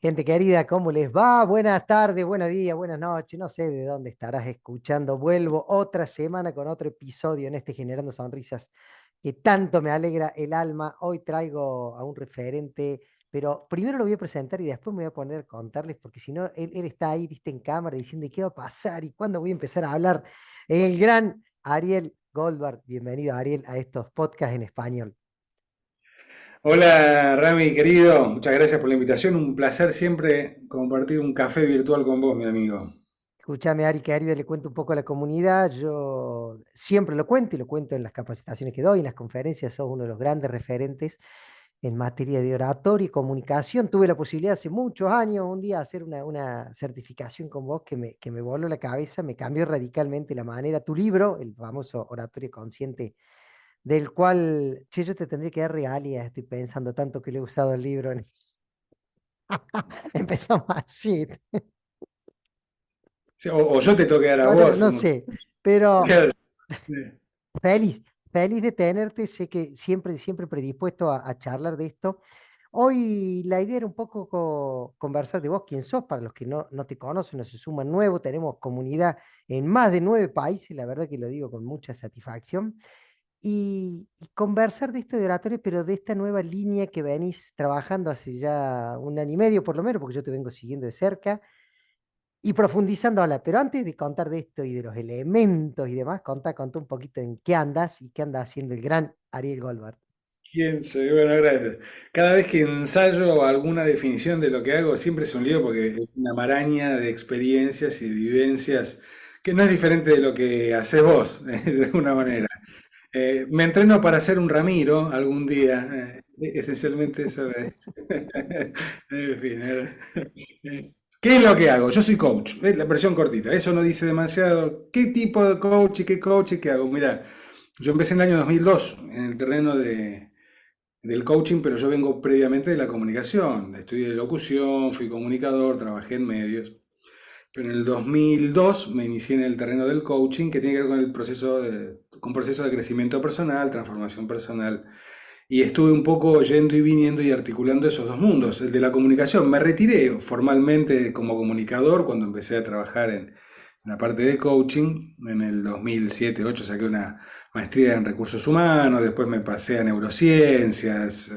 Gente querida, ¿cómo les va? Buenas tardes, buenos días, buenas noches. No sé de dónde estarás escuchando. Vuelvo otra semana con otro episodio en este Generando Sonrisas que tanto me alegra el alma. Hoy traigo a un referente, pero primero lo voy a presentar y después me voy a poner a contarles, porque si no, él está ahí, viste, en cámara diciendo, ¿y qué va a pasar? ¿Y cuándo voy a empezar a hablar? El gran Ariel Goldberg. Bienvenido, Ariel, a estos podcasts en español. Hola Rami, querido, muchas gracias por la invitación. Un placer siempre compartir un café virtual con vos, mi amigo. Escúchame, Ari, querido, le cuento un poco a la comunidad. Yo siempre lo cuento y lo cuento en las capacitaciones que doy, en las conferencias. Sos uno de los grandes referentes en materia de oratoria y comunicación. Tuve la posibilidad hace muchos años, un día, hacer una certificación con vos que me voló la cabeza, me cambió radicalmente la manera. Tu libro, el famoso Oratoria Consciente, del cual, che, yo te tendría que dar regalías, estoy pensando tanto que le he usado el libro. Empezamos así. Sí, o yo te tengo que dar a No, vos. no sé, pero Claro. Sí. feliz, feliz de tenerte. Sé que siempre predispuesto a charlar de esto. Hoy la idea era un poco conversar de vos, quién sos, para los que no te conocen, no se suman nuevos. Tenemos comunidad en más de 9 países, la verdad que lo digo con mucha satisfacción. Y conversar de esto de oratoria, pero de esta nueva línea que venís trabajando hace ya un año y medio, por lo menos, porque yo te vengo siguiendo de cerca y profundizándola. Pero antes de contar de esto y de los elementos y demás, contá un poquito en qué andas y qué anda haciendo el gran Ariel Goldberg. ¿Quién soy? Bueno, gracias. Cada vez que ensayo alguna definición de lo que hago, siempre es un lío porque es una maraña de experiencias y de vivencias que no es diferente de lo que haces vos, de alguna manera. Me entreno para ser un Ramiro algún día, esencialmente eso es. En fin, ¿qué es lo que hago? Yo soy coach, la versión cortita, eso no dice demasiado. ¿Qué tipo de coach y qué hago? Mira, yo empecé en el año 2002 en el terreno del coaching, pero yo vengo previamente de la comunicación. Estudié locución, fui comunicador, trabajé en medios. Pero en el 2002 me inicié en el terreno del coaching, que tiene que ver con el con proceso de crecimiento personal, transformación personal. Y estuve un poco yendo y viniendo y articulando esos dos mundos. El de la comunicación, me retiré formalmente como comunicador cuando empecé a trabajar en la parte de coaching. En el 2007-2008 saqué una maestría en recursos humanos, después me pasé a neurociencias,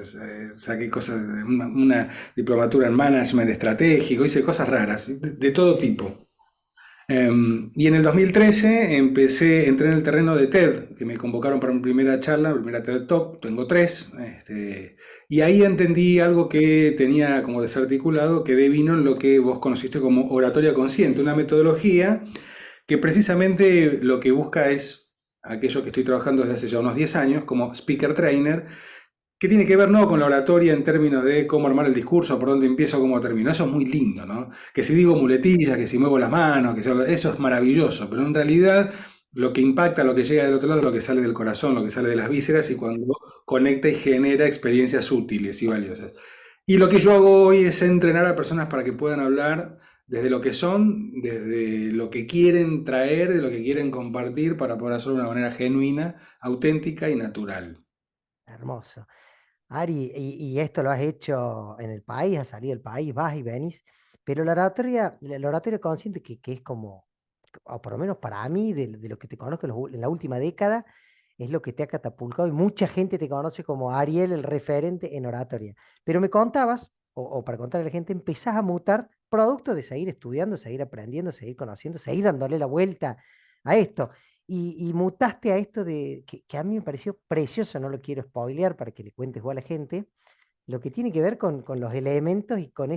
saqué cosas, una diplomatura en management estratégico, hice cosas raras, de todo tipo. Y en el 2013 entré en el terreno de TED, que me convocaron para mi primera charla, mi primera TED Talk, tengo tres, y ahí entendí algo que tenía como desarticulado, que devino en lo que vos conociste como oratoria consciente, una metodología que precisamente lo que busca es aquello que estoy trabajando desde hace ya unos 10 años como speaker trainer, que tiene que ver no con la oratoria en términos de cómo armar el discurso, por dónde empiezo, cómo termino. Eso es muy lindo, ¿no? Que si digo muletillas, que si muevo las manos, eso es maravilloso, pero en realidad lo que impacta, lo que llega del otro lado, es lo que sale del corazón, lo que sale de las vísceras y cuando conecta y genera experiencias útiles y valiosas. Y lo que yo hago hoy es entrenar a personas para que puedan hablar desde lo que son, desde lo que quieren traer, de lo que quieren compartir para poder hacerlo de una manera genuina, auténtica y natural. Hermoso. Ari, y esto lo has hecho en el país, has salido del país, vas y venís, pero la oratoria consciente, que es como, o por lo menos para mí, de lo que te conozco en la última década, es lo que te ha catapultado y mucha gente te conoce como Ariel, el referente en oratoria. Pero me contabas, o para contarle a la gente, empezás a mutar producto de seguir estudiando, seguir aprendiendo, seguir conociendo, seguir dándole la vuelta a esto. Y mutaste a esto que a mí me pareció precioso, no lo quiero spoilear para que le cuentes vos a la gente, lo que tiene que ver con los elementos y con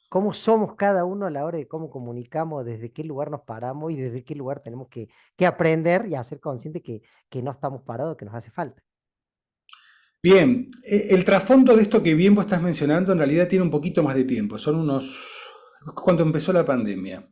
cómo somos cada uno a la hora de cómo comunicamos, desde qué lugar nos paramos y desde qué lugar tenemos que aprender y hacer consciente que no estamos parados, que nos hace falta. Bien, el trasfondo de esto que bien vos estás mencionando en realidad tiene un poquito más de tiempo. Son unos... Cuando empezó la pandemia,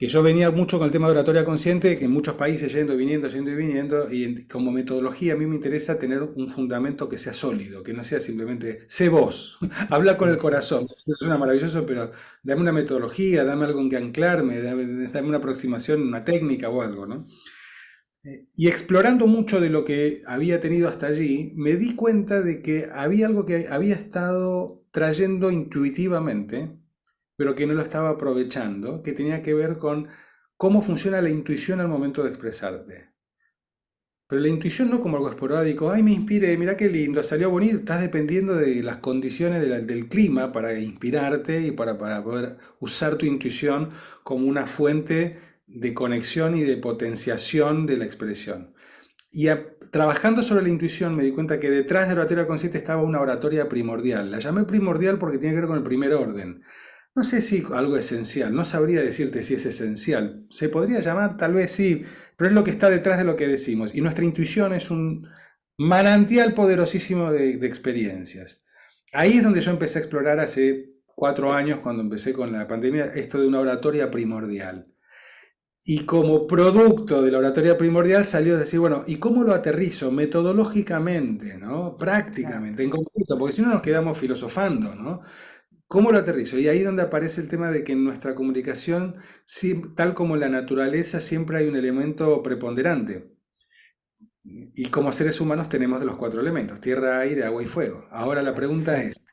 que yo venía mucho con el tema de oratoria consciente, que en muchos países yendo y viniendo, y como metodología a mí me interesa tener un fundamento que sea sólido, que no sea simplemente, sé vos, habla con el Sí, sí. corazón. Eso suena maravilloso, pero dame una metodología, dame algo en que anclarme, dame una aproximación, una técnica o algo, ¿no? Y explorando mucho de lo que había tenido hasta allí, me di cuenta de que había algo que había estado trayendo intuitivamente, pero que no lo estaba aprovechando, que tenía que ver con cómo funciona la intuición al momento de expresarte. Pero la intuición no como algo esporádico, ay, me inspiré, mira qué lindo, salió bonito. Estás dependiendo de las condiciones del clima para inspirarte y para poder usar tu intuición como una fuente de conexión y de potenciación de la expresión. Trabajando sobre la intuición me di cuenta que detrás de la oratoria consciente estaba una oratoria primordial. La llamé primordial porque tiene que ver con el primer orden. No sé si algo esencial, no sabría decirte si es esencial. Se podría llamar, tal vez sí, pero es lo que está detrás de lo que decimos. Y nuestra intuición es un manantial poderosísimo de experiencias. Ahí es donde yo empecé a explorar hace 4 años, cuando empecé con la pandemia, esto de una oratoria primordial. Y como producto de la oratoria primordial salió decir, bueno, ¿y cómo lo aterrizo metodológicamente, ¿no? Claro. Prácticamente, en concreto, porque si no nos quedamos filosofando, ¿no? ¿Cómo lo aterrizo? Y ahí es donde aparece el tema de que en nuestra comunicación, tal como en la naturaleza, siempre hay un elemento preponderante. Y como seres humanos tenemos de los cuatro elementos, tierra, aire, agua y fuego. Ahora la pregunta es, Perfecto.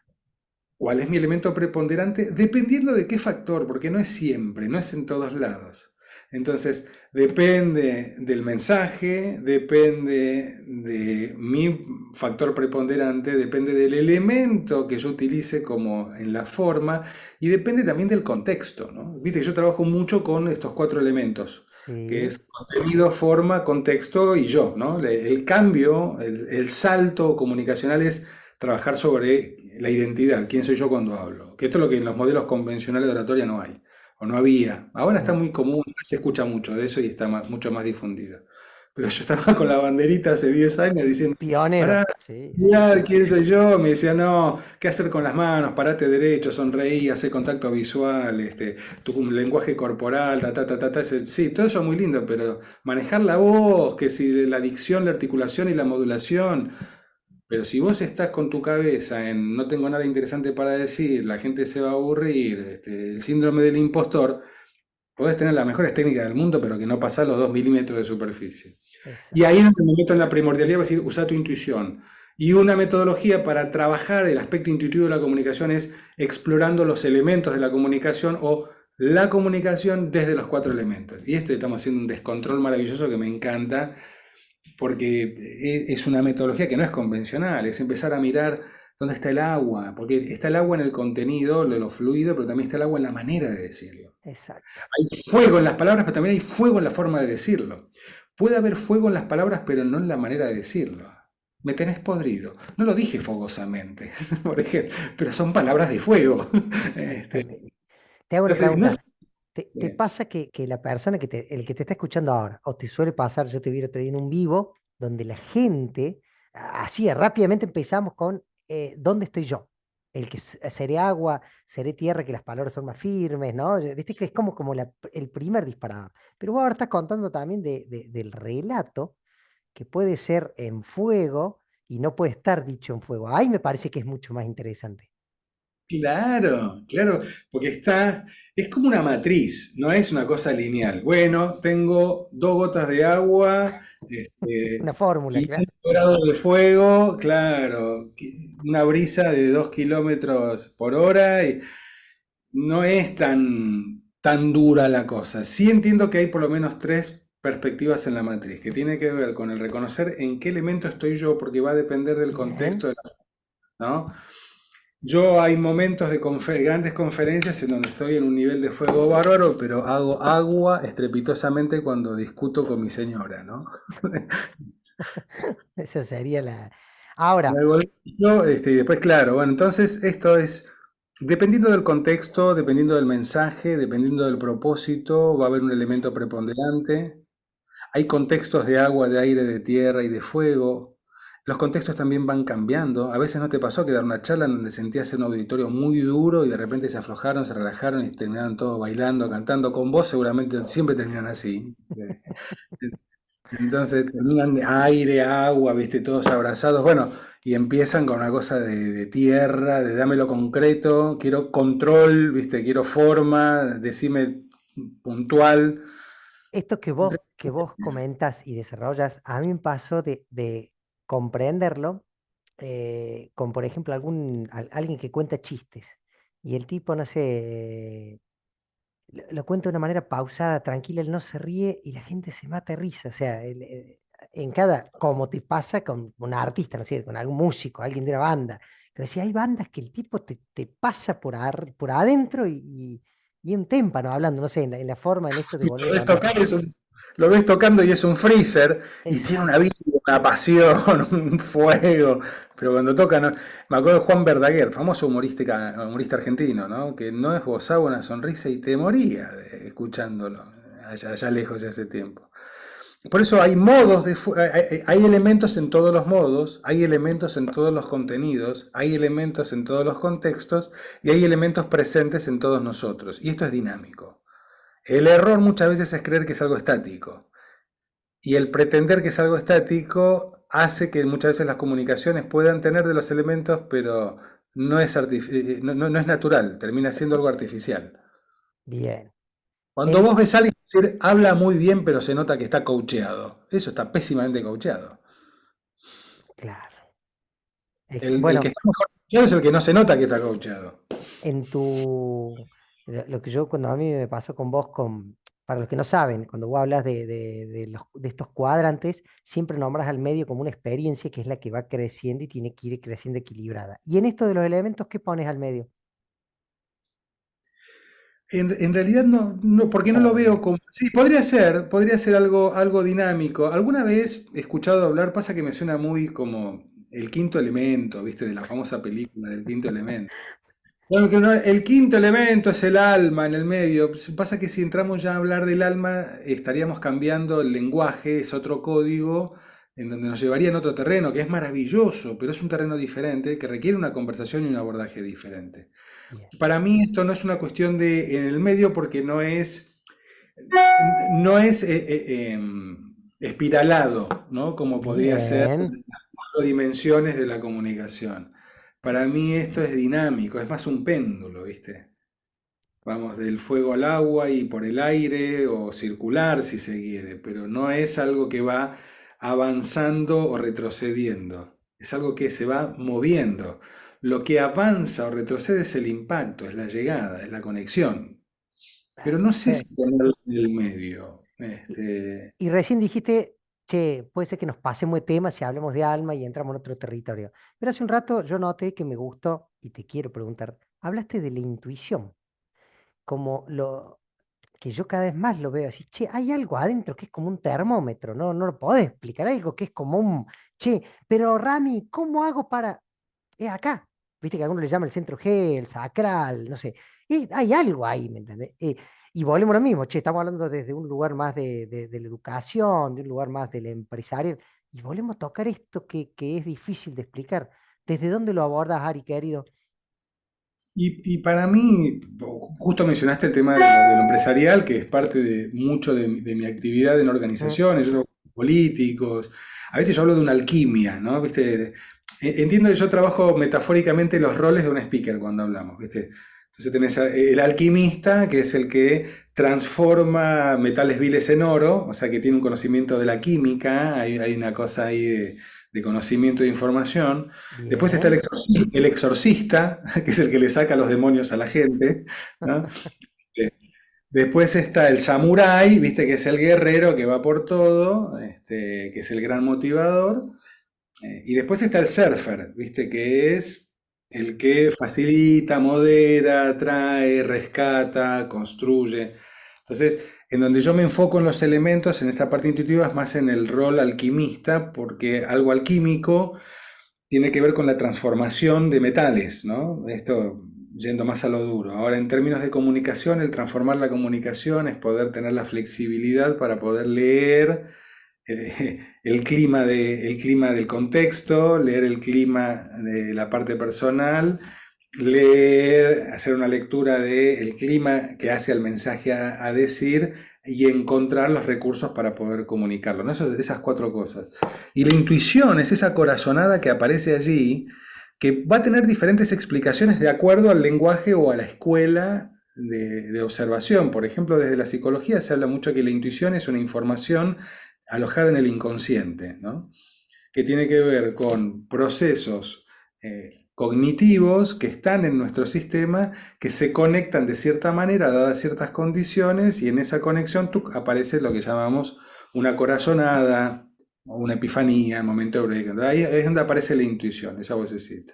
¿cuál es mi elemento preponderante? Dependiendo de qué factor, porque no es siempre, no es en todos lados. Entonces, depende del mensaje, depende de mi factor preponderante, depende del elemento que yo utilice como en la forma y depende también del contexto, ¿no? Viste que yo trabajo mucho con estos cuatro elementos, que Sí, es contenido, forma, contexto y yo, ¿no? El cambio, el salto comunicacional es trabajar sobre la identidad, quién soy yo cuando hablo. Que esto es lo que en los modelos convencionales de oratoria no hay, o no había. Ahora está no. muy común, se escucha mucho de eso y está mucho más difundido. Pero yo estaba con la banderita hace 10 años diciendo, Pionero. pará, Sí, sí, mirá, sí. quién soy yo. Me decía, no, ¿qué hacer con las manos? Parate derecho, sonreí, hacer contacto visual, tu lenguaje corporal, ta, ta, ta, ta, ta. Sí, todo eso es muy lindo, pero manejar la voz, que si la dicción, la articulación y la modulación. Pero si vos estás con tu cabeza en no tengo nada interesante para decir, la gente se va a aburrir, el síndrome del impostor, podés tener las mejores técnicas del mundo, pero que no pasás los 2 milímetros de superficie. Y Exacto. ahí es donde me meto en la primordialidad, va a decir, usa tu intuición. Y una metodología para trabajar el aspecto intuitivo de la comunicación es explorando los elementos de la comunicación o la comunicación desde los cuatro elementos. Y esto estamos haciendo un descontrol maravilloso que me encanta porque es una metodología que no es convencional, es empezar a mirar dónde está el agua, porque está el agua en el contenido, lo fluido, pero también está el agua en la manera de decirlo. Exacto. Hay fuego en las palabras, pero también hay fuego en la forma de decirlo. Puede haber fuego en las palabras, pero no en la manera de decirlo. Me tenés podrido. No lo dije fogosamente, por ejemplo, pero son palabras de fuego. Este, Exactamente. Te hago una entonces, no sé. pregunta. ¿Te pasa que la persona el que te está escuchando ahora, o te suele pasar, yo te vi otro día en un vivo, donde la gente, así rápidamente empezamos con ¿dónde estoy yo? Seré agua, seré tierra, que las palabras son más firmes, ¿no? Viste que es como el primer disparador. Pero vos ahora estás contando también del relato, que puede ser en fuego y no puede estar dicho en fuego. Ahí me parece que es mucho más interesante. Claro, claro, porque es como una matriz, no es una cosa lineal. Bueno, tengo 2 gotas de agua, Una fórmula, claro. 500 grados de fuego, claro, una brisa de 2 kilómetros por hora, y no es tan dura la cosa. Sí entiendo que hay por lo menos tres perspectivas en la matriz, que tiene que ver con el reconocer en qué elemento estoy yo, porque va a depender del Bien. contexto, ¿no? Yo hay momentos de grandes conferencias en donde estoy en un nivel de fuego bárbaro, pero hago agua estrepitosamente cuando discuto con mi señora, ¿no? Esa sería la... Ahora, Luego de eso, y después, claro, bueno, entonces esto es, dependiendo del contexto, dependiendo del mensaje, dependiendo del propósito, va a haber un elemento preponderante. Hay contextos de agua, de aire, de tierra y de fuego. Los contextos también van cambiando. A veces no te pasó que dar una charla en donde sentías un auditorio muy duro y de repente se aflojaron, se relajaron y terminaron todos bailando, cantando con vos. Seguramente siempre terminan así. Entonces terminan de aire, agua, viste, todos abrazados. Bueno, y empiezan con una cosa de tierra, de dámelo concreto, quiero control, viste, quiero forma, decime puntual. esto que vos comentas y desarrollas, a mí me pasó de comprenderlo con, por ejemplo, alguien que cuenta chistes. Y el tipo, no sé, lo cuenta de una manera pausada, tranquila, él no se ríe y la gente se mata de risa. O sea, en cada, como te pasa con un artista, ¿no es cierto? Con algún músico, alguien de una banda. Pero si hay bandas que el tipo te pasa por adentro y un témpano hablando, no sé, en la forma, en esto de volver Lo a ves contar tocar y chistes. lo ves tocando y es un freezer y tiene Es, una vida, una pasión, un fuego. Pero cuando toca, no. Me acuerdo de Juan Verdaguer, famoso humorista argentino, ¿no? Que no esbozaba una sonrisa y te moría escuchándolo, allá lejos de hace tiempo. Por eso hay modos hay elementos en todos los modos, hay elementos en todos los contenidos, hay elementos en todos los contextos y hay elementos presentes en todos nosotros. Y esto es dinámico. El error muchas veces es creer que es algo estático. Y el pretender que es algo estático hace que muchas veces las comunicaciones puedan tener de los elementos, pero no es natural, termina siendo algo artificial. bien. Cuando El, vos ves a alguien decir, habla muy bien, pero se nota que está coacheado. Eso está pésimamente coacheado. claro. El que Bueno, está mejor coacheado es el que no se nota que está coacheado. en lo que yo cuando a mí me pasó con vos, para los que no saben, cuando vos hablas de estos cuadrantes, siempre nombras al medio como una experiencia que es la que va creciendo y tiene que ir creciendo equilibrada. Y en esto de los elementos, ¿qué pones al medio? En realidad no, porque no lo Oh, veo como... Sí, podría ser algo dinámico. Alguna vez he escuchado hablar, pasa que me suena muy como el quinto elemento, ¿viste? De la famosa película del quinto elemento. Bueno, que el quinto elemento es el alma en el medio. Pasa que si entramos ya a hablar del alma, estaríamos cambiando el lenguaje, es otro código en donde nos llevaría en otro terreno, que es maravilloso, pero es un terreno diferente, que requiere una conversación y un abordaje diferente. bien. Para mí esto no es una cuestión de en el medio porque no es espiralado, ¿no? Como podría ser Bien. las cuatro dimensiones de la comunicación. Para mí esto es dinámico, es más un péndulo, ¿viste? Vamos del fuego al agua y por el aire o circular si se quiere, pero no es algo que va avanzando o retrocediendo, es algo que se va moviendo. Lo que avanza o retrocede es el impacto, es la llegada, es la conexión, pero no sé si Perfecto. ponerlo en el medio. Y, y recién dijiste, che, puede ser que nos pasemos de tema si hablamos de alma y entramos en otro territorio. Pero hace un rato yo noté que me gustó y te quiero preguntar, hablaste de la intuición, como que yo cada vez más lo veo así, che, hay algo adentro que es como un termómetro, no lo podés explicar, algo que es como che, pero Rami, ¿cómo hago para, es acá, viste que algunos le llaman el centro G, el sacral, no sé, hay algo ahí, ¿me entendés? Y volvemos a lo mismo, che, estamos hablando desde un lugar más de la educación, de un lugar más del empresarial, y volvemos a tocar esto que es difícil de explicar. ¿Desde dónde lo abordas, Ari, querido? Y para mí, justo mencionaste el tema de lo empresarial, que es parte de mucho de mi actividad en Mm, organizaciones, yo trabajo con políticos. A veces yo hablo de una alquimia, ¿no? ¿Viste? Entiendo que yo trabajo metafóricamente los roles de un speaker cuando hablamos, ¿viste? Entonces tenés el alquimista, que es el que transforma metales viles en oro, o sea que tiene un conocimiento de la química, hay una cosa ahí de conocimiento de información. Después está bien. el exorcista, que es el que le saca los demonios a la gente, ¿no? Eh, Después está el samurái, viste, que es el guerrero que va por todo, que es el gran motivador. Y después está el surfer, viste, que es el que facilita, modera, trae, rescata, construye. Entonces, en donde yo me enfoco en los elementos, en esta parte intuitiva, es más en el rol alquimista, porque algo alquímico tiene que ver con la transformación de metales, ¿no? Esto yendo más a lo duro. Ahora, en términos de comunicación, el transformar la comunicación es poder tener la flexibilidad para poder leer el clima del contexto, leer el clima de la parte personal, leer, hacer una lectura del clima que hace al mensaje a decir y encontrar los recursos para poder comunicarlo, ¿no? Esas cuatro cosas. Y la intuición es esa corazonada que aparece allí, que va a tener diferentes explicaciones de acuerdo al lenguaje o a la escuela de observación. Por ejemplo, desde la psicología se habla mucho que la intuición es una información alojada en el inconsciente, ¿no? Que tiene que ver con procesos cognitivos que están en nuestro sistema, que se conectan de cierta manera, dadas ciertas condiciones, y en esa conexión aparece lo que llamamos una corazonada, o una epifanía, el momento hebreo. Ahí es donde aparece la intuición, esa vocecita.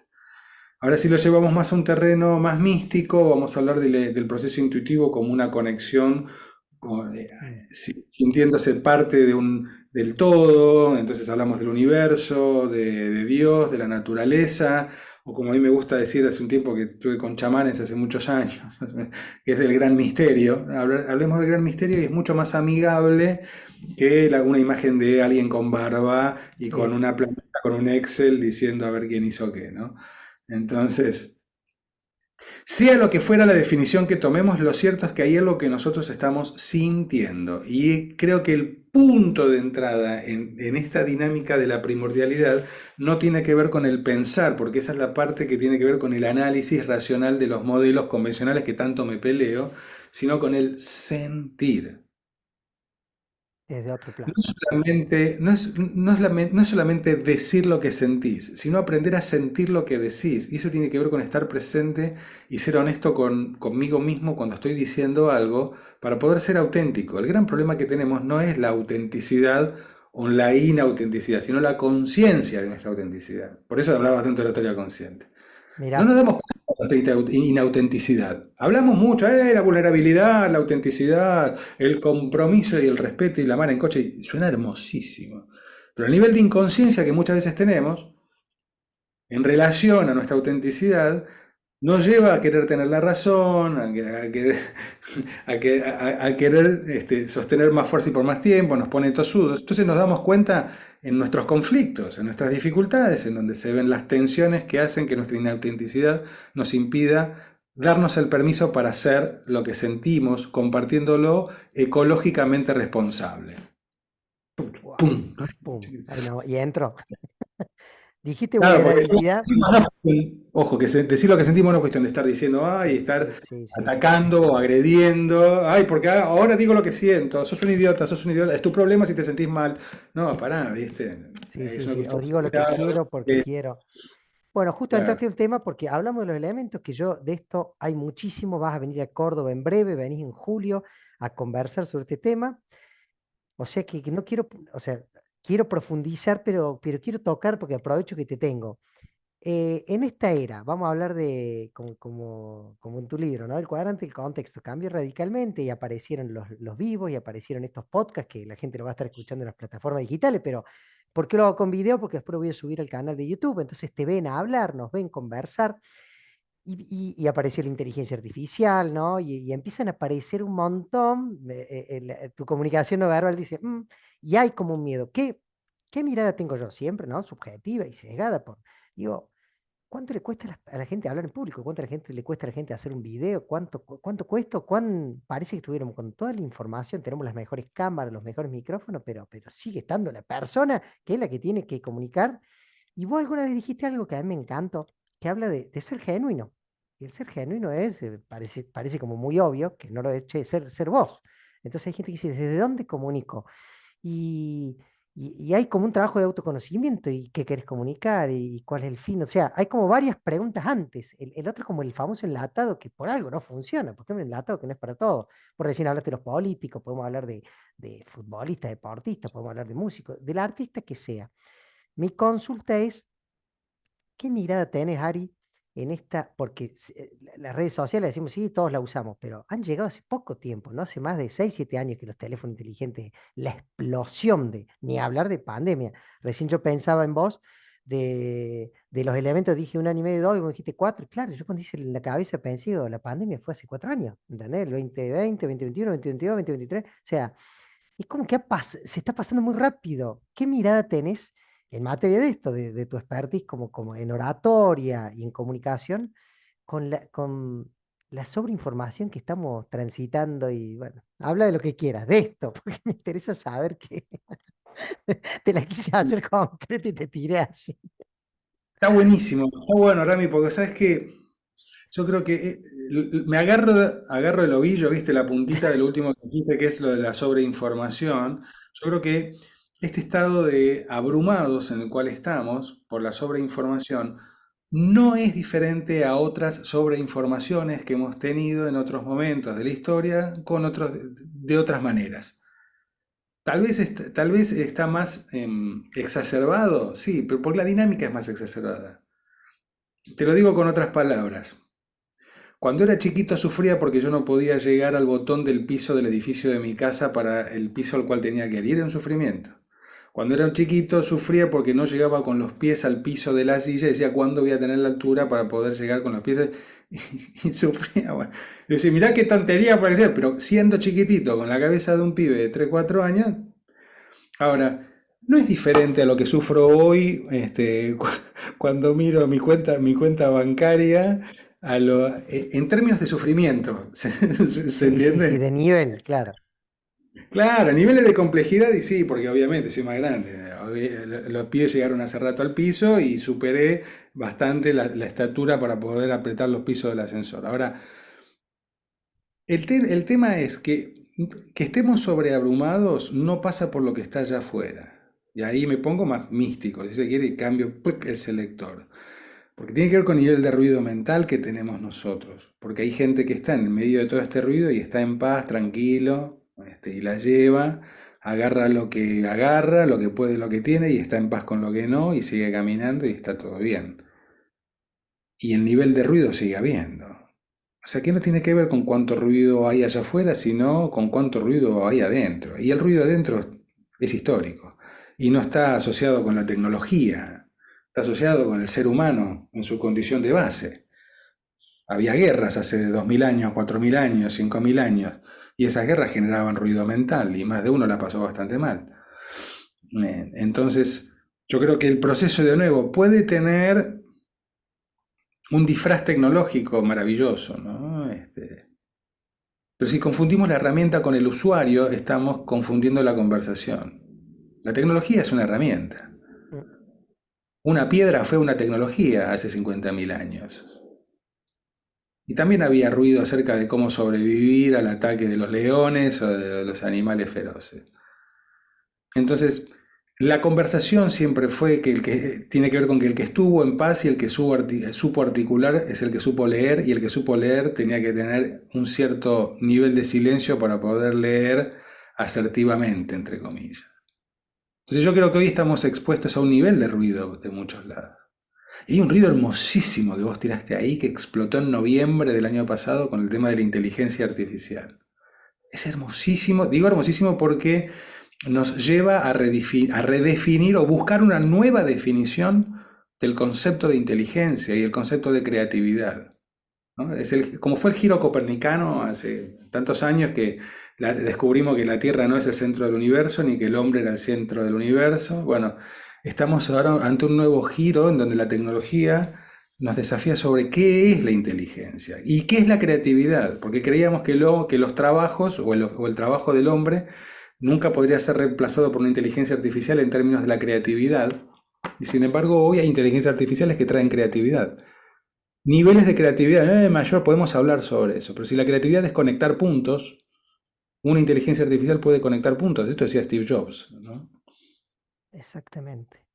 Ahora, si lo llevamos más a un terreno más místico, vamos a hablar del proceso intuitivo como una conexión, Mm. sintiéndose parte del todo. Entonces hablamos del universo, de Dios, de la naturaleza, o como a mí me gusta decir hace un tiempo que estuve con chamanes hace muchos años, que es el gran misterio. Hablemos del gran misterio y es mucho más amigable que una imagen de alguien con barba y con Sí, una planilla, con un Excel diciendo a ver quién hizo qué, ¿no? Entonces, sea lo que fuera la definición que tomemos, lo cierto es que hay algo que nosotros estamos sintiendo. Y creo que el punto de entrada en esta dinámica de la primordialidad no tiene que ver con el pensar, porque esa es la parte que tiene que ver con el análisis racional de los modelos convencionales que tanto me peleo, sino con el sentir. desde otro No plano. solamente, no es solamente decir lo que sentís, sino aprender a sentir lo que decís. Y eso tiene que ver con estar presente y ser honesto conmigo mismo cuando estoy diciendo algo para poder ser auténtico. El gran problema que tenemos no es la autenticidad o la inautenticidad, sino la conciencia de nuestra autenticidad. Por eso hablaba tanto de la teoría consciente. No nos Mira, damos cuenta de la inautenticidad. Hablamos mucho, la vulnerabilidad, la autenticidad, el compromiso y el respeto y la mano en coche. Y suena hermosísimo. Pero el nivel de inconsciencia que muchas veces tenemos en relación a nuestra autenticidad nos lleva a querer tener la razón, a querer, a querer sostener más fuerza y por más tiempo, nos pone tosudos. Entonces nos damos cuenta en nuestros conflictos, en nuestras dificultades, en donde se ven las tensiones que hacen que nuestra inautenticidad nos impida darnos el permiso para hacer lo que sentimos, compartiéndolo ecológicamente responsable. wow, ¡Pum! pum, ahí no, y entro. Dijiste Claro, porque si vulnerabilidad. ojo, decir lo que sentimos no es cuestión de estar diciendo, ay, estar Sí, sí, sí. atacando o agrediendo, ay, porque ahora digo lo que siento, sos un idiota, es tu problema si te sentís mal. No, pará, ¿viste? Sí, Es sí, una sí. O cuestión digo lo que cultural, quiero porque eh, quiero. Bueno, justo claro. entraste en el tema porque hablamos de los elementos que yo, de esto hay muchísimo. Vas a venir a Córdoba en breve, venís en julio a conversar sobre este tema. O sea que no quiero, o sea, quiero profundizar, pero quiero tocar porque aprovecho que te tengo. En esta era, vamos a hablar de, como en tu libro, ¿no? El cuadrante, el contexto cambió radicalmente y aparecieron los vivos y aparecieron estos podcasts que la gente lo va a estar escuchando en las plataformas digitales, pero ¿por qué lo hago con video? Porque después lo voy a subir al canal de YouTube, entonces te ven a hablar, nos ven conversar y apareció la inteligencia artificial, ¿no? Y empiezan a aparecer un montón, tu comunicación no verbal dice, "Mm", y hay como un miedo. ¿Qué mirada tengo yo siempre, ¿no? Subjetiva y sesgada por, digo, ¿cuánto le cuesta a la gente hablar en público? ¿Cuánto le cuesta a la gente hacer un video? ¿Cuánto cuesta? Parece que estuviéramos con toda la información, tenemos las mejores cámaras, los mejores micrófonos, pero sigue estando la persona que es la que tiene que comunicar. Y vos alguna vez dijiste algo que a mí me encantó, que habla de ser genuino. Y el ser genuino es, parece como muy obvio, que no lo es, che, ser vos. Entonces hay gente que dice, ¿desde dónde comunico? Y, y hay como un trabajo de autoconocimiento y qué querés comunicar y cuál es el fin. O sea, hay como varias preguntas antes. El otro es como el famoso enlatado que por algo no funciona, porque es un enlatado que no es para todo. Por recién hablaste de los políticos, podemos hablar de futbolistas, deportistas, podemos hablar de músicos, del artista que sea. Mi consulta es, ¿qué mirada tenés, Ari, en esta? Porque las redes sociales decimos, sí, todos la usamos, pero han llegado hace poco tiempo, no hace más de 6 7 años que los teléfonos inteligentes, la explosión de, ni hablar de pandemia. Recién yo pensaba en vos, de los elementos, dije un año y medio, dos, y vos dijiste cuatro. Claro, yo cuando hice en la cabeza pensé, "Oh, la pandemia fue hace 4 años, ¿entendés? El 2020, 2021, 2022, 2023. O sea, es como que se está pasando muy rápido. ¿Qué mirada tenés en materia de esto, de tu expertise como en oratoria y en comunicación, con la sobreinformación que estamos transitando? Y bueno, habla de lo que quieras, de esto, porque me interesa saber que te la quise hacer concreta y te tiré así. Está buenísimo, está bueno, Rami, porque sabes que Yo creo que agarro el ovillo, viste, la puntita de lo último que dijiste, que es lo de la sobreinformación. Yo creo que este estado de abrumados en el cual estamos por la sobreinformación no es diferente a otras sobreinformaciones que hemos tenido en otros momentos de la historia con otros de otras maneras. Tal vez está más exacerbado, sí, pero porque la dinámica es más exacerbada. Te lo digo con otras palabras. Cuando era chiquito sufría porque yo no podía llegar al botón del piso del edificio de mi casa para el piso al cual tenía que ir. Era un sufrimiento. Cuando era chiquito sufría porque no llegaba con los pies al piso de la silla y decía, ¿cuándo voy a tener la altura para poder llegar con los pies? Y sufría, bueno. Decía, mirá qué tontería parecía, pero siendo chiquitito, con la cabeza de un pibe de 3 4 años, ahora, no es diferente a lo que sufro hoy, cuando miro mi cuenta bancaria, en términos de sufrimiento, ¿se Sí, sí, sí, entiende? de nivel, claro. Claro, niveles de complejidad y sí, porque obviamente soy más grande. Los pies llegaron hace rato al piso y superé bastante la estatura para poder apretar los pisos del ascensor. Ahora, el tema es que estemos sobreabrumados no pasa por lo que está allá afuera. Y ahí me pongo más místico, si se quiere, y cambio ¡puc! El selector. Porque tiene que ver con el nivel de ruido mental que tenemos nosotros. Porque hay gente que está en medio de todo este ruido y está en paz, tranquilo, y la lleva, agarra, lo que puede, lo que tiene, y está en paz con lo que no, y sigue caminando y está todo bien. Y el nivel de ruido sigue habiendo. O sea, que no tiene que ver con cuánto ruido hay allá afuera, sino con cuánto ruido hay adentro. Y el ruido adentro es histórico y no está asociado con la tecnología, está asociado con el ser humano en su condición de base. Había guerras hace 2000 años, 4000 años, 5000 años, y esas guerras generaban ruido mental y más de uno la pasó bastante mal. Entonces, yo creo que el proceso de nuevo puede tener un disfraz tecnológico maravilloso, ¿no? Pero si confundimos la herramienta con el usuario, estamos confundiendo la conversación. La tecnología es una herramienta. Mm, Una piedra fue una tecnología hace 50.000 años. Y también había ruido acerca de cómo sobrevivir al ataque de los leones o de los animales feroces. Entonces, la conversación siempre fue que el que tiene que ver con que el que estuvo en paz y el que supo articular es el que supo leer y el que supo leer tenía que tener un cierto nivel de silencio para poder leer asertivamente, entre comillas. Entonces yo creo que hoy estamos expuestos a un nivel de ruido de muchos lados. Y hay un ruido hermosísimo que vos tiraste ahí que explotó en noviembre del año pasado con el tema de la inteligencia artificial. Es hermosísimo, digo hermosísimo porque nos lleva a redefinir o buscar una nueva definición del concepto de inteligencia y el concepto de creatividad, ¿no? Como fue el giro copernicano hace tantos años que descubrimos que la Tierra no es el centro del universo ni que el hombre era el centro del universo. Bueno, estamos ahora ante un nuevo giro en donde la tecnología nos desafía sobre qué es la inteligencia y qué es la creatividad, porque creíamos que los trabajos o el trabajo del hombre nunca podría ser reemplazado por una inteligencia artificial en términos de la creatividad, y sin embargo hoy hay inteligencias artificiales que traen creatividad. Niveles de creatividad mayor, podemos hablar sobre eso, pero si la creatividad es conectar puntos, una inteligencia artificial puede conectar puntos. Esto decía Steve Jobs, ¿no? exactamente.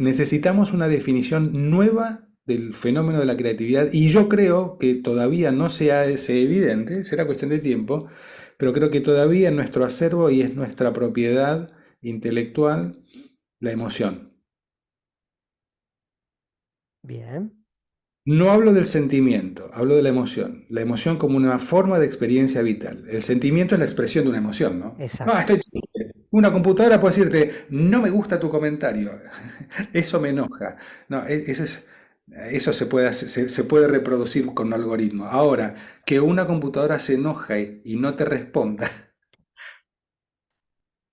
Necesitamos una definición nueva del fenómeno de la creatividad y yo creo que todavía no se hace evidente, será cuestión de tiempo, pero creo que todavía en nuestro acervo y es nuestra propiedad intelectual la emoción. Bien. No hablo del sentimiento, hablo de la emoción. La emoción como una forma de experiencia vital. El sentimiento es la expresión de una emoción, ¿no? No, Exacto. estoy triste. Una computadora puede decirte, no me gusta tu comentario, eso me enoja. No, eso se puede reproducir con un algoritmo. Ahora, que una computadora se enoje y no te responda,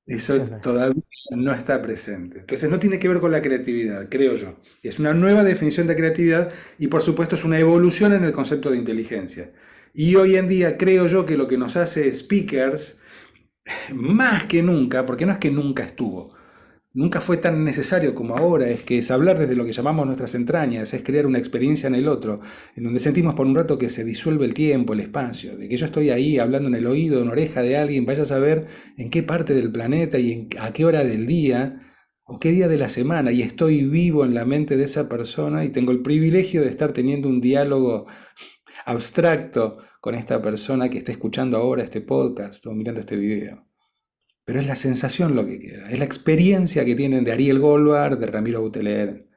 eso Eso no es. todavía no está presente. Entonces no tiene que ver con la creatividad, creo yo. Es una nueva definición de creatividad y por supuesto es una evolución en el concepto de inteligencia. Y hoy en día creo yo que lo que nos hace speakers, más que nunca, porque no es que nunca estuvo, nunca fue tan necesario como ahora, es que es hablar desde lo que llamamos nuestras entrañas, es crear una experiencia en el otro, en donde sentimos por un rato que se disuelve el tiempo, el espacio, de que yo estoy ahí hablando en el oído, en oreja de alguien, vaya a saber en qué parte del planeta y a qué hora del día o qué día de la semana, y estoy vivo en la mente de esa persona y tengo el privilegio de estar teniendo un diálogo abstracto con esta persona que está escuchando ahora este podcast o mirando este video. Pero es la sensación lo que queda, es la experiencia que tienen de Ariel Goldberg, de Ramiro Buteler.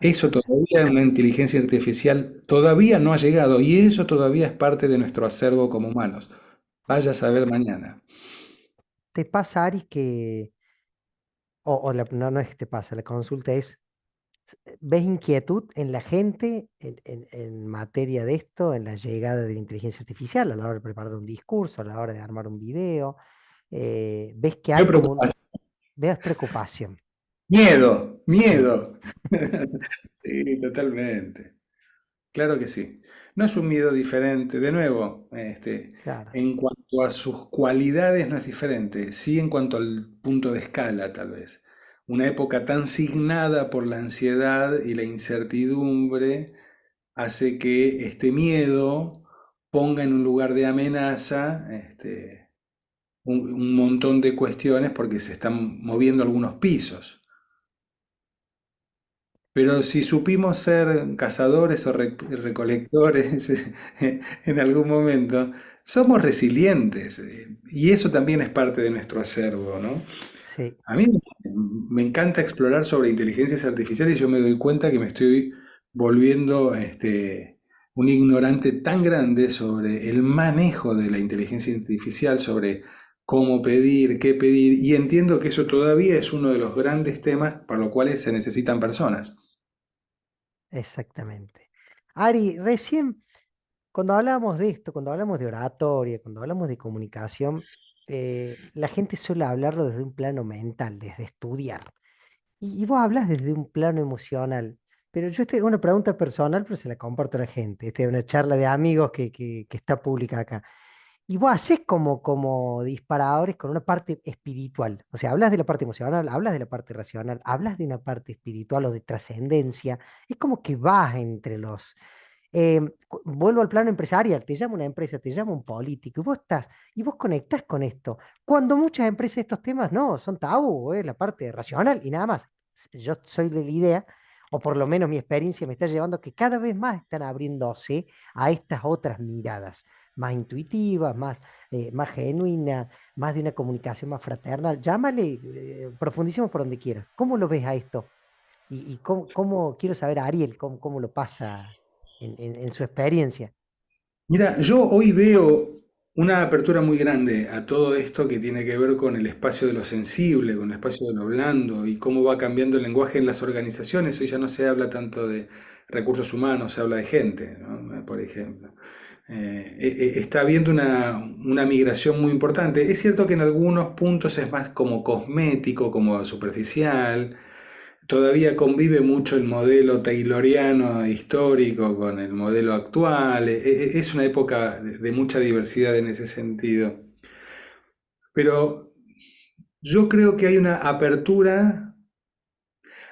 Eso Exactamente. todavía en una inteligencia artificial todavía no ha llegado y eso todavía es parte de nuestro acervo como humanos. Vaya a saber mañana. ¿Te pasa, Ari, que, no, no es que te pasa, la consulta es, ¿ves inquietud en la gente en materia de esto, en la llegada de la inteligencia artificial a la hora de preparar un discurso, a la hora de armar un video? ¿Ves que Qué hay como preocupación. ves preocupación? Miedo, Miedo, miedo. Sí, totalmente. Claro que sí. No es un miedo diferente. De nuevo, claro, en cuanto a sus cualidades no es diferente. Sí en cuanto al punto de escala, tal vez. Una época tan signada por la ansiedad y la incertidumbre hace que este miedo ponga en un lugar de amenaza, un montón de cuestiones porque se están moviendo algunos pisos. Pero si supimos ser cazadores o recolectores en algún momento, somos resilientes, y eso también es parte de nuestro acervo, ¿no? sí, A mí me encanta explorar sobre inteligencias artificiales y yo me doy cuenta que me estoy volviendo un ignorante tan grande sobre el manejo de la inteligencia artificial, sobre cómo pedir, qué pedir, y entiendo que eso todavía es uno de los grandes temas para los cuales se necesitan personas. exactamente. Ari, recién, cuando hablamos de esto, cuando hablamos de oratoria, cuando hablamos de comunicación, la gente suele hablarlo desde un plano mental, desde estudiar. Y vos hablas desde un plano emocional. Pero yo estoy, una pregunta personal, pero se la comparto a la gente. Esta es una charla de amigos que está pública acá. Y vos haces como disparadores con una parte espiritual. O sea, hablas de la parte emocional, hablas de la parte racional, hablas de una parte espiritual o de trascendencia. Es como que vas entre los, vuelvo al plano empresarial, te llama una empresa, te llama un político, y vos estás, y vos conectás con esto. Cuando muchas empresas estos temas no, son tabú, la parte racional y nada más. Yo soy de la idea, o por lo menos mi experiencia me está llevando a que cada vez más están abriéndose a estas otras miradas, más intuitivas, más genuinas, más de una comunicación más fraternal. Llámale, profundicemos por donde quieras. ¿Cómo lo ves a esto? Y quiero saber a Ariel, cómo lo pasa en su experiencia. Mira, yo hoy veo una apertura muy grande a todo esto que tiene que ver con el espacio de lo sensible, con el espacio de lo blando y cómo va cambiando el lenguaje en las organizaciones. Hoy ya no se habla tanto de recursos humanos, se habla de gente, ¿no? Por ejemplo. Está habiendo una migración muy importante. Es cierto que en algunos puntos es más como cosmético, como superficial. Todavía convive mucho el modelo tayloriano histórico con el modelo actual. Es una época de mucha diversidad en ese sentido. Pero yo creo que hay una apertura,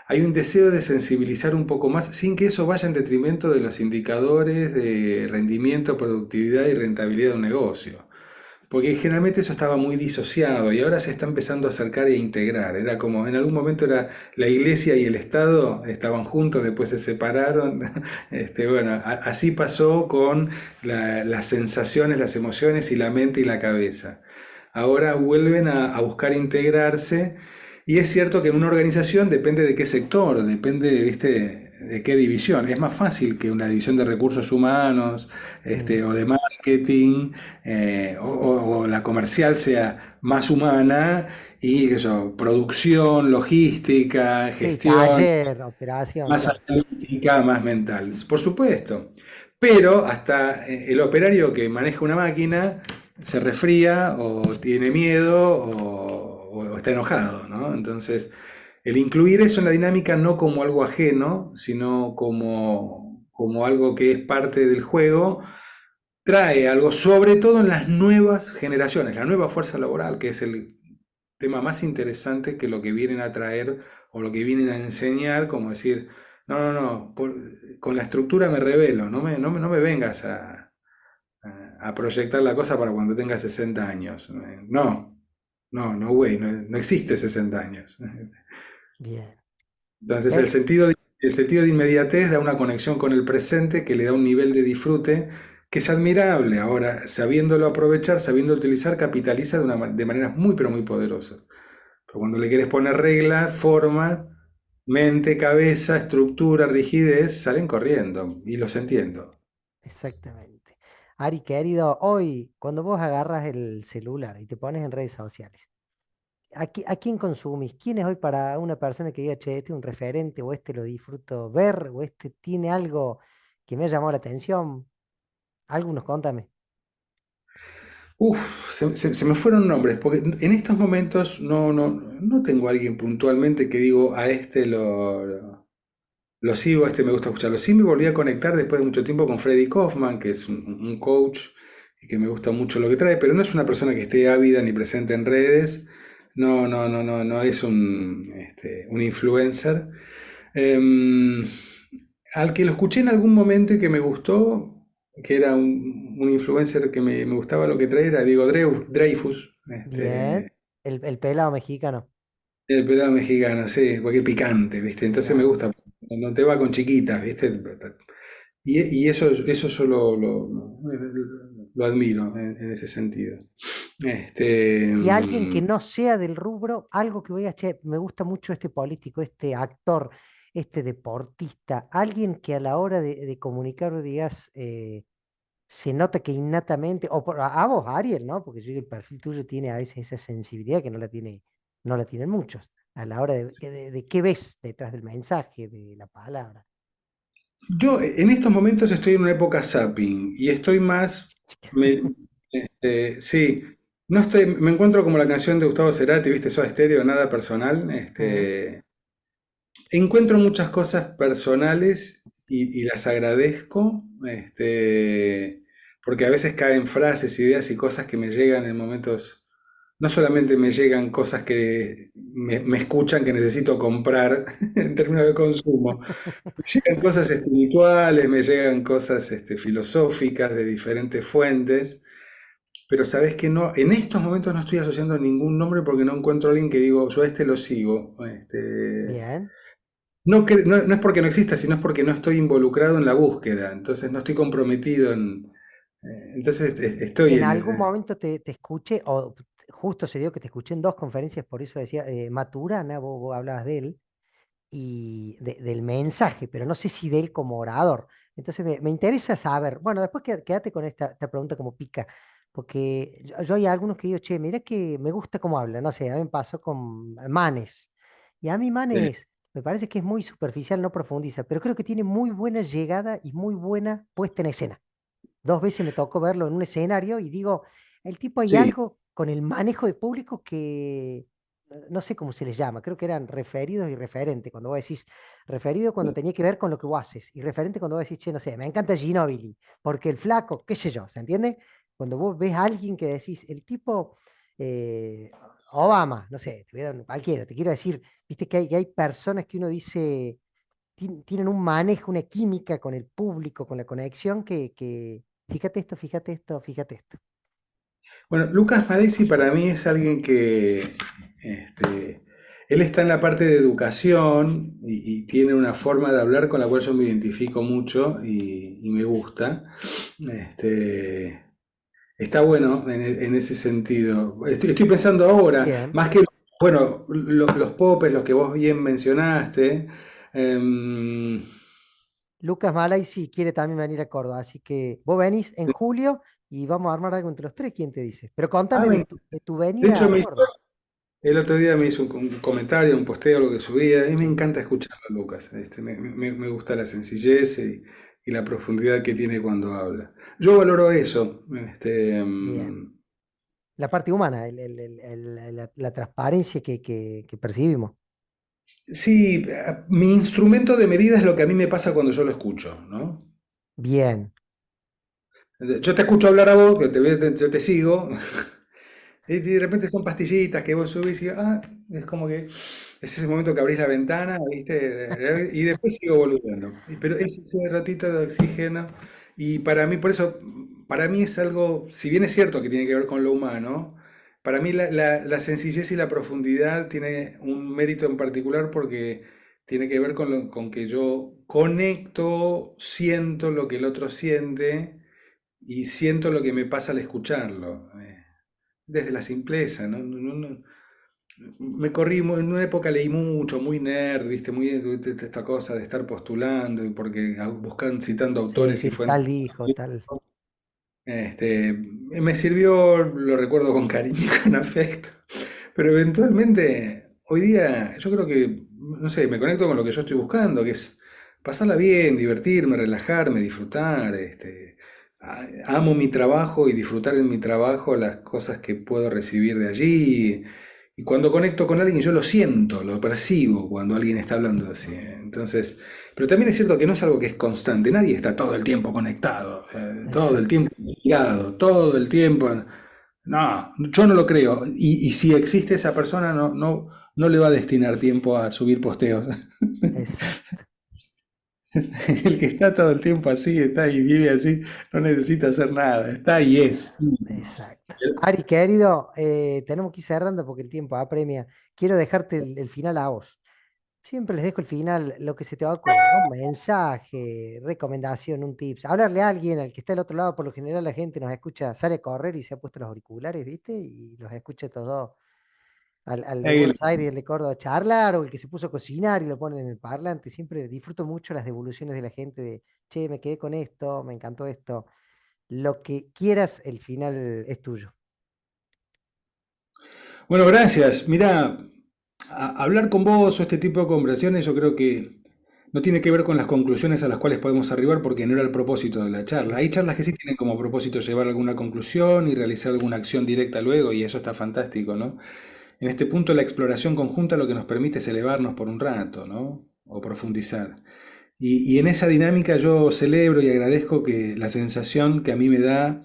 hay un deseo de sensibilizar un poco más, sin que eso vaya en detrimento de los indicadores de rendimiento, productividad y rentabilidad de un negocio. Porque generalmente eso estaba muy disociado y ahora se está empezando a acercar e integrar. Era como, en algún momento era la iglesia y el Estado estaban juntos, después se separaron. Bueno, así pasó con las sensaciones, las emociones y la mente y la cabeza. Ahora vuelven a buscar integrarse y es cierto que en una organización depende de qué sector, depende, ¿viste? De qué división. Es más fácil que una división de recursos humanos, Mm. o de marketing, o la comercial sea más humana y eso, producción, logística, Sí, gestión, taller, operación, más claro. analítica, más mental. Por supuesto. Pero hasta el operario que maneja una máquina se resfría o tiene miedo o está enojado, ¿no? Entonces, el incluir eso en la dinámica no como algo ajeno, sino como algo que es parte del juego, trae algo, sobre todo en las nuevas generaciones, la nueva fuerza laboral, que es tema más interesante que lo que vienen a traer o lo que vienen a enseñar, como decir, no, no, no, con la estructura me revelo, no me vengas a proyectar la cosa para cuando tenga 60 años. No, no, güey, no existe 60 años. Bien. Entonces ¿Ves? el sentido de inmediatez da una conexión con el presente que le da un nivel de disfrute que es admirable. Ahora, sabiéndolo aprovechar, sabiendo utilizar, capitaliza de maneras muy, pero muy poderosas. Pero cuando le quieres poner regla, forma, mente, cabeza, estructura, rigidez, salen corriendo. Y los entiendo. Exactamente. Ari, querido, hoy cuando vos agarras el celular y te pones en redes sociales, a quién consumís? ¿Quién es hoy para una persona que diga, che, este es un referente, o este lo disfruto ver, o este tiene algo que me ha llamado la atención? Algunos, contame. Uf, se me fueron nombres, porque en estos momentos no tengo a alguien puntualmente que digo a este lo sigo, a este me gusta escucharlo. Sí me volví a conectar después de mucho tiempo con Freddy Kaufman, que es un coach y que me gusta mucho lo que trae, pero no es una persona que esté ávida ni presente en redes. No es un influencer. Em, Al que lo escuché en algún momento y que me gustó, que era un influencer que me gustaba lo que traía, era Diego Dreyfus, Bien. El pelado mexicano. el pelado mexicano, sí, porque es picante, ¿viste? Entonces me Claro. gusta, no te va con chiquitas, ¿viste? Y eso yo lo admiro en ese sentido. Este, Y alguien que mm, no sea del rubro, algo que voy a, che, me gusta mucho este político, este actor, este deportista, alguien que a la hora de comunicar digas, se nota que innatamente, o a vos, Ariel, ¿no? Porque yo digo, el perfil tuyo tiene a veces esa sensibilidad que no la tienen muchos, a la hora de qué ves detrás del mensaje, de la palabra. yo en estos momentos estoy en una época zapping y estoy más, sí, no estoy, me encuentro como la canción de Gustavo Cerati, ¿viste? Soda Stereo, nada personal. Mm, Encuentro muchas cosas personales y las agradezco, porque a veces caen frases, ideas y cosas que me llegan en momentos, no solamente me llegan cosas que me escuchan que necesito comprar en términos de consumo, me llegan cosas espirituales, me llegan cosas filosóficas de diferentes fuentes, pero sabes que no, en estos momentos no estoy asociando ningún nombre porque no encuentro a alguien que digo, yo a este lo sigo. bien. No es porque no exista, sino es porque no estoy involucrado en la búsqueda, entonces no estoy comprometido en... entonces estoy En en... algún momento te escuché, o justo se dio que te escuché en dos conferencias, por eso decía, Maturana, vos hablabas de él, y del mensaje, pero no sé si de él como orador. Entonces me interesa saber, bueno, después quédate con esta pregunta como pica, porque yo hay algunos que digo, che, mira que me gusta cómo habla, no sé, a mí me pasó con Manes, y a mí Sí, Manes me parece que es muy superficial, no profundiza, pero creo que tiene muy buena llegada y muy buena puesta en escena. Dos veces me tocó verlo en un escenario y digo, el tipo hay sí, algo con el manejo de público que no sé cómo se les llama, creo que eran referidos y referentes. Cuando vos decís referido cuando tenía que ver con lo que vos haces y referente cuando vos decís, che, no sé, me encanta Ginóbili, porque el flaco, qué sé yo, ¿se entiende? Cuando vos ves a alguien que decís, el tipo, eh, Obama, no sé, te voy a dar cualquiera, te quiero decir, viste que hay personas que uno dice tienen un manejo, una química con el público, con la conexión fíjate esto, fíjate esto, fíjate esto. bueno, Lucas Maresi para mí es alguien que, él está en la parte de educación y tiene una forma de hablar con la cual yo me identifico mucho y me gusta. Este, Está bueno en ese sentido. Estoy pensando ahora, Bien. más que, bueno, los popes, los que vos bien mencionaste. em, Lucas Malay sí quiere también venir a Córdoba, así que vos venís en julio y vamos a armar algo entre los tres, ¿quién te dice? Pero ah, contame de tu de venida hecho, a Córdoba. el otro día me hizo un comentario, un posteo, lo que subía. A mí me Sí. encanta escucharlo, Lucas. Me gusta la sencillez y la profundidad que tiene cuando habla. Yo valoro eso. Bien. La parte humana, la transparencia que percibimos. Sí, mi instrumento de medida es lo que a mí me pasa cuando yo lo escucho, ¿no? Bien. Yo te escucho hablar a vos, que yo te sigo, Y de repente son pastillitas que vos subís y es como que es ese momento que abrís la ventana, ¿viste? Y después sigo volviendo. Pero es ese ratito de oxígeno. Y para mí, por eso, para mí es algo, si bien es cierto que tiene que ver con lo humano, para mí la sencillez y la profundidad tiene un mérito en particular porque tiene que ver con, con que yo conecto, siento lo que el otro siente y siento lo que me pasa al escucharlo. Desde la simpleza, ¿no? Me corrí, en una época leí mucho, muy nerd, viste, muy de esta cosa de estar postulando, y porque buscan, citando Sí, autores y sí, fuentes. tal dijo, tal. Me sirvió, lo recuerdo con cariño y con afecto, pero eventualmente, hoy día, yo creo que, no sé, me conecto con lo que yo estoy buscando, que es pasarla bien, divertirme, relajarme, disfrutar. Amo mi trabajo y disfrutar en mi trabajo las cosas que puedo recibir de allí. Y cuando conecto con alguien, yo lo siento, lo percibo cuando alguien está hablando así. Entonces, pero también es cierto que no es algo que es constante, nadie está todo el tiempo conectado, todo el Exacto, tiempo ligado, todo el tiempo. No, yo no lo creo. Y si existe esa persona, no le va a destinar tiempo a subir posteos. exacto, El que está todo el tiempo así, está y vive así, no necesita hacer nada, está y es. exacto. Ari, querido, tenemos que ir cerrando porque el tiempo apremia. Quiero dejarte el final a vos. Siempre les dejo el final, lo que se te va a ocurrir, un mensaje, recomendación, un tips. Hablarle a alguien al que está al otro lado, por lo general la gente nos escucha, sale a correr y se ha puesto los auriculares, ¿viste? Y los escucha todos, al de Eh, Buenos Aires y el de Córdoba a charlar, o el que se puso a cocinar y lo ponen en el parlante. Siempre disfruto mucho las devoluciones de la gente de, che, me quedé con esto, me encantó esto. Lo que quieras, el final es tuyo. Bueno, gracias. Mira, hablar con vos o este tipo de conversaciones yo creo que no tiene que ver con las conclusiones a las cuales podemos arribar porque no era el propósito de la charla. Hay charlas que sí tienen como propósito llevar alguna conclusión y realizar alguna acción directa luego y eso está fantástico, ¿no? En este punto la exploración conjunta lo que nos permite es elevarnos por un rato, ¿no? O profundizar. Y en esa dinámica yo celebro y agradezco que la sensación que a mí me da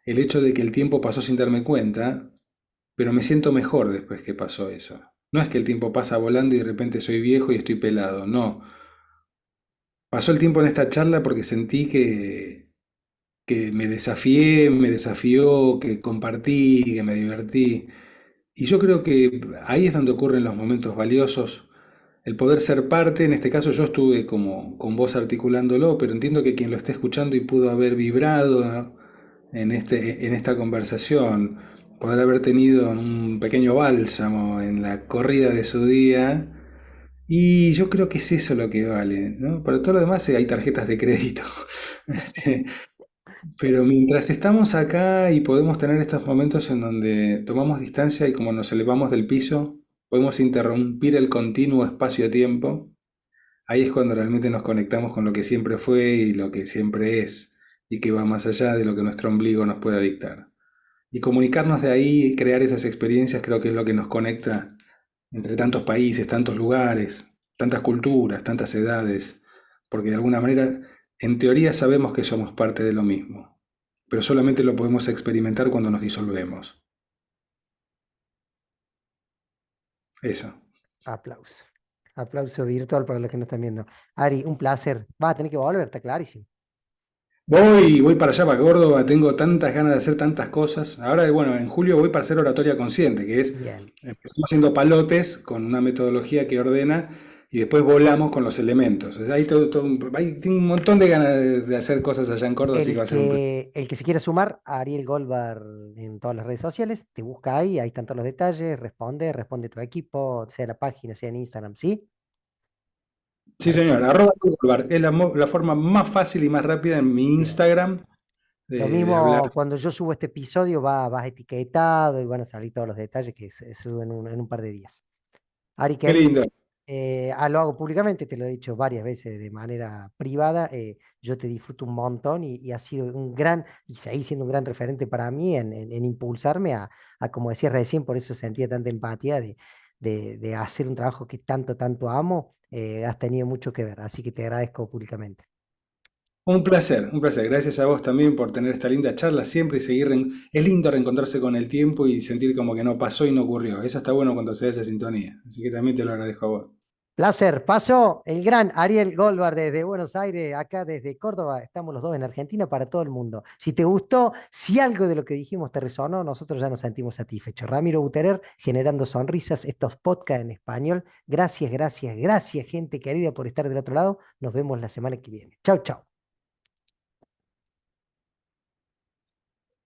el hecho de que el tiempo pasó sin darme cuenta, pero me siento mejor después que pasó eso. No es que el tiempo pasa volando y de repente soy viejo y estoy pelado, no. Pasó el tiempo en esta charla porque sentí que me desafié, me desafió, que compartí, que me divertí. Y yo creo que ahí es donde ocurren los momentos valiosos. El poder ser parte, en este caso yo estuve como con vos articulándolo, pero entiendo que quien lo esté escuchando y pudo haber vibrado, ¿no? En esta conversación, poder haber tenido un pequeño bálsamo en la corrida de su día. Y yo creo que es eso lo que vale, ¿no? Para todo lo demás hay tarjetas de crédito. Pero mientras estamos acá y podemos tener estos momentos en donde tomamos distancia y como nos elevamos del piso, podemos interrumpir el continuo espacio-tiempo, ahí es cuando realmente nos conectamos con lo que siempre fue y lo que siempre es, y que va más allá de lo que nuestro ombligo nos pueda dictar. Y comunicarnos de ahí y crear esas experiencias creo que es lo que nos conecta entre tantos países, tantos lugares, tantas culturas, tantas edades, porque de alguna manera, en teoría sabemos que somos parte de lo mismo, pero solamente lo podemos experimentar cuando nos disolvemos. Eso. Aplauso. Aplauso virtual para los que no están viendo. Ari, un placer. Va a tener que volver, está clarísimo. Voy para allá, para Córdoba, tengo tantas ganas de hacer tantas cosas. Ahora, bueno, en julio voy para hacer oratoria consciente, que es, Bien. empezamos haciendo palotes con una metodología que ordena y después volamos con los elementos. O sea, tengo un montón de ganas de hacer cosas allá en Córdoba, así que va a ser un placer. El que se quiera sumar a Ariel Goldbar en todas las redes sociales, te busca ahí están todos los detalles, responde tu equipo, sea la página, sea en Instagram, ¿sí? Sí, señor, Perfecto. @Google es la forma más fácil y más rápida en mi Bien. Instagram Lo de hablar. mismo cuando yo subo este episodio, vas etiquetado y van a salir todos los detalles que se suben en un par de días. Ari, Qué querido, lindo. lo hago públicamente, te lo he dicho varias veces de manera privada. Yo te disfruto un montón y has sido un gran, y seguís siendo un gran referente para mí en impulsarme como decía recién, por eso sentía tanta empatía de hacer un trabajo que tanto, tanto amo. Has tenido mucho que ver, así que te agradezco públicamente. Un placer, un placer. Gracias a vos también por tener esta linda charla siempre y seguir. Es lindo reencontrarse con el tiempo y sentir como que no pasó y no ocurrió. Eso está bueno cuando se da esa sintonía. Así que también te lo agradezco a vos. Placer. Pasó el gran Ariel Goldberg desde Buenos Aires, acá desde Córdoba. Estamos los dos en Argentina para todo el mundo. Si te gustó, si algo de lo que dijimos te resonó, nosotros ya nos sentimos satisfechos. Ramiro Buterer, generando sonrisas, estos podcasts en español. Gracias, gracias, gracias, gente querida, por estar del otro lado. Nos vemos la semana que viene. Chau, chau.